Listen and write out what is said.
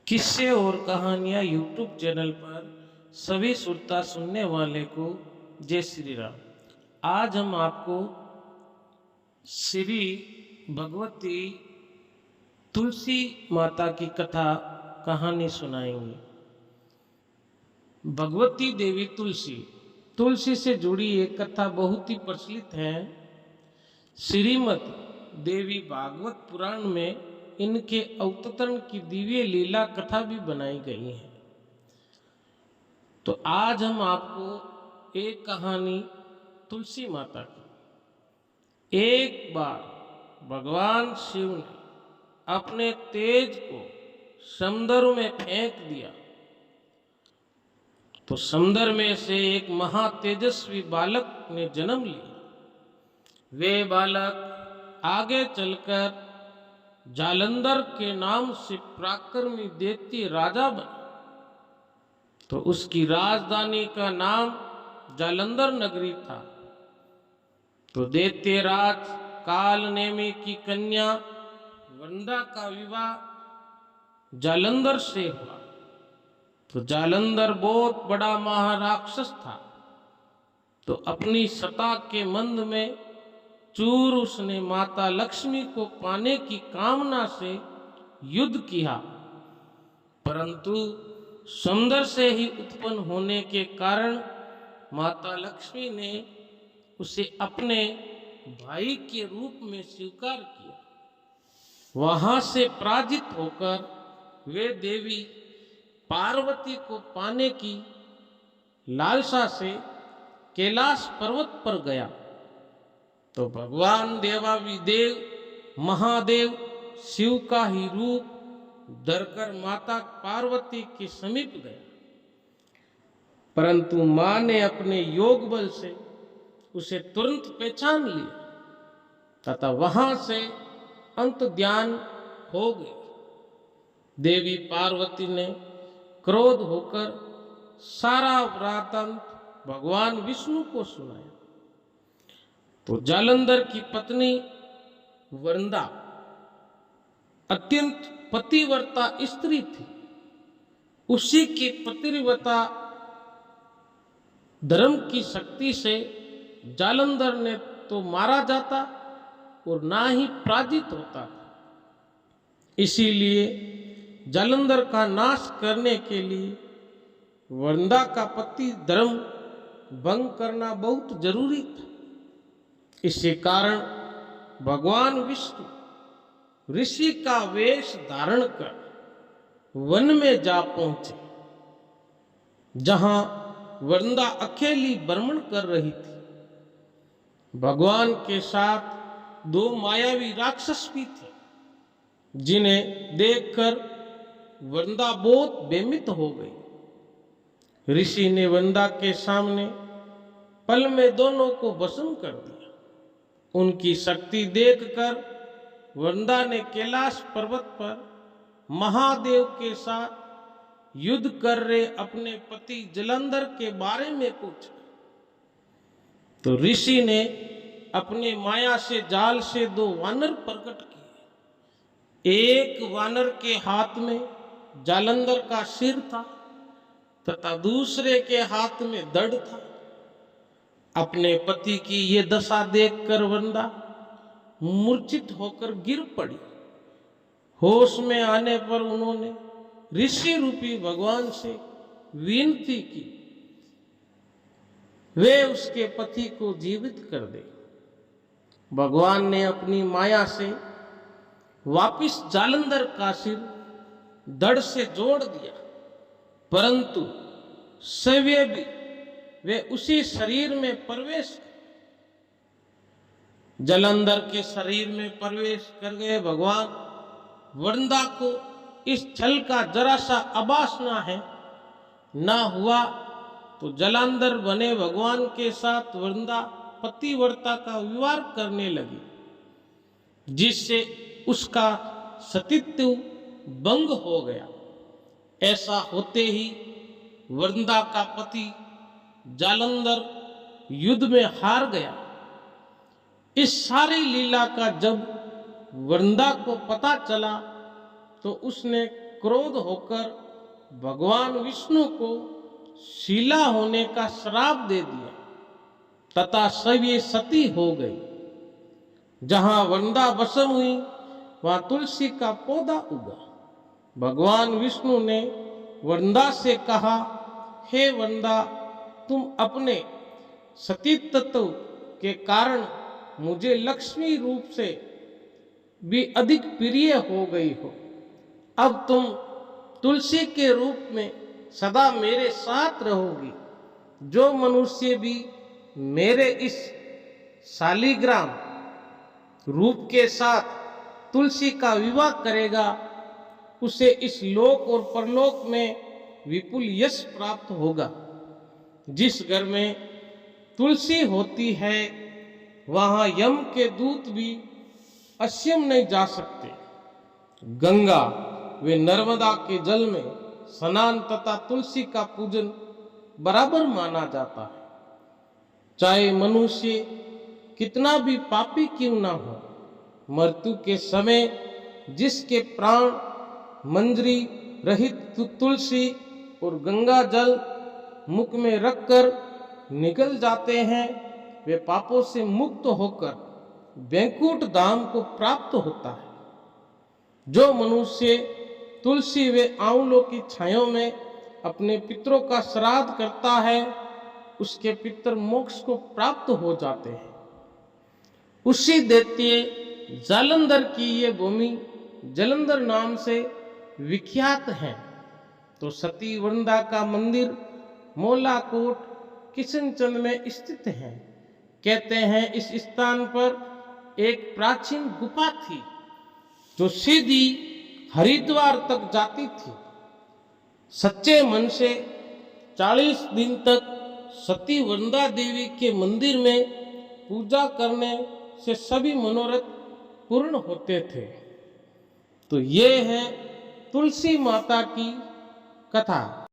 किस्से और कहानियाँ यूट्यूब चैनल पर सभी श्रोता सुनने वाले को जय श्री राम। आज हम आपको श्री भगवती तुलसी माता की कथा कहानी सुनाएंगे। भगवती देवी तुलसी से जुड़ी एक कथा बहुत ही प्रचलित है। श्रीमद् देवी भागवत पुराण में इनके अवतरण की दिव्य लीला कथा भी बनाई गई है। तो आज हम आपको एक कहानी तुलसी माता की। एक बार भगवान शिव ने अपने तेज को समुद्र में फेंक दिया तो समुद्र में से एक महातेजस्वी बालक ने जन्म लिया। वे बालक आगे चलकर जालंधर के नाम से पराक्रमी दैत्य राजा बना। तो उसकी राजधानी का नाम जालंधर नगरी था। तो दैत्य राज काल नेमी की कन्या वृंदा का विवाह जालंधर से हुआ। तो जालंधर बहुत बड़ा महाराक्षस था। तो अपनी सत्ता के मंद में चूर उसने माता लक्ष्मी को पाने की कामना से युद्ध किया, परंतु समुद्र से ही उत्पन्न होने के कारण माता लक्ष्मी ने उसे अपने भाई के रूप में स्वीकार किया। वहां से पराजित होकर वे देवी पार्वती को पाने की लालसा से कैलाश पर्वत पर गया। तो भगवान देवाधिदेव महादेव शिव का ही रूप धरकर माता पार्वती के समीप गया, परंतु मां ने अपने योग बल से उसे तुरंत पहचान लिया तथा वहां से अंत ध्यान हो गई। देवी पार्वती ने क्रोध होकर सारा वृत्तांत भगवान विष्णु को सुनाया। तो जालंधर की पत्नी वृंदा अत्यंत पतिव्रता स्त्री थी। उसी के पतिव्रता धर्म की शक्ति से जालंधर ने तो मारा जाता और ना ही पराजित होता था। इसीलिए जालंधर का नाश करने के लिए वृंदा का पति धर्म भंग करना बहुत जरूरी था। इसी कारण भगवान विष्णु ऋषि का वेश धारण कर वन में जा पहुंचे, जहां वृंदा अकेली भ्रमण कर रही थी। भगवान के साथ दो मायावी राक्षस भी थे, जिन्हें देखकर वृंदा बहुत बेमित हो गई। ऋषि ने वृंदा के सामने पल में दोनों को भस्म कर दिया। उनकी शक्ति देखकर वृंदा ने कैलाश पर्वत पर महादेव के साथ युद्ध कर रहे अपने पति जालंधर के बारे में पूछा। तो ऋषि ने अपने माया से जाल से दो वानर प्रकट किए। एक वानर के हाथ में जालंधर का सिर था तथा दूसरे के हाथ में धड़ था। अपने पति की ये दशा देखकर वृंदा मूर्छित होकर गिर पड़ी। होश में आने पर उन्होंने ऋषि रूपी भगवान से विनती की वे उसके पति को जीवित कर दे। भगवान ने अपनी माया से वापिस जालंधर का सिर धड़ से जोड़ दिया, परंतु सवे भी वे उसी शरीर में प्रवेश जालंधर के शरीर में प्रवेश कर गए। भगवान वृंदा को इस छल का जरा सा आभास ना हुआ तो जालंधर बने भगवान के साथ वृंदा पतिव्रता का विवाह करने लगी, जिससे उसका सतीत्व भंग हो गया। ऐसा होते ही वृंदा का पति जालंधर युद्ध में हार गया। इस सारी लीला का जब वृंदा को पता चला तो उसने क्रोध होकर भगवान विष्णु को शीला होने का श्राप दे दिया तथा सब ये सती हो गई। जहां वृंदा भस्म हुई वहां तुलसी का पौधा उगा। भगवान विष्णु ने वृंदा से कहा, हे वृंदा, तुम अपने सतीत्व के कारण मुझे लक्ष्मी रूप से भी अधिक प्रिय हो गई हो। अब तुम तुलसी के रूप में सदा मेरे साथ रहोगी। जो मनुष्य भी मेरे इस शालिग्राम रूप के साथ तुलसी का विवाह करेगा उसे इस लोक और परलोक में विपुल यश प्राप्त होगा। जिस घर में तुलसी होती है वहां यम के दूत भी अस्यम नहीं जा सकते। गंगा व नर्मदा के जल में स्नान तथा तुलसी का पूजन बराबर माना जाता है। चाहे मनुष्य कितना भी पापी क्यों ना हो, मृत्यु के समय जिसके प्राण मंजरी रहित तुलसी और गंगा जल मुख में रखकर निकल जाते हैं, वे पापों से मुक्त होकर वैकुंठ धाम को प्राप्त होता है। जो मनुष्य तुलसी व आंवलों की छायों में अपने पितरों का श्राद्ध करता है उसके पितर मोक्ष को प्राप्त हो जाते हैं। उसी दैत्य जालंधर की ये भूमि जलंधर नाम से विख्यात है। तो सती वृंदा का मंदिर मोलाकोट किशनचंद में स्थित है। कहते हैं इस स्थान पर एक प्राचीन गुफा थी जो सीधी हरिद्वार तक जाती थी। सच्चे मन से 40 दिन तक सती वृंदा देवी के मंदिर में पूजा करने से सभी मनोरथ पूर्ण होते थे। तो ये है तुलसी माता की कथा।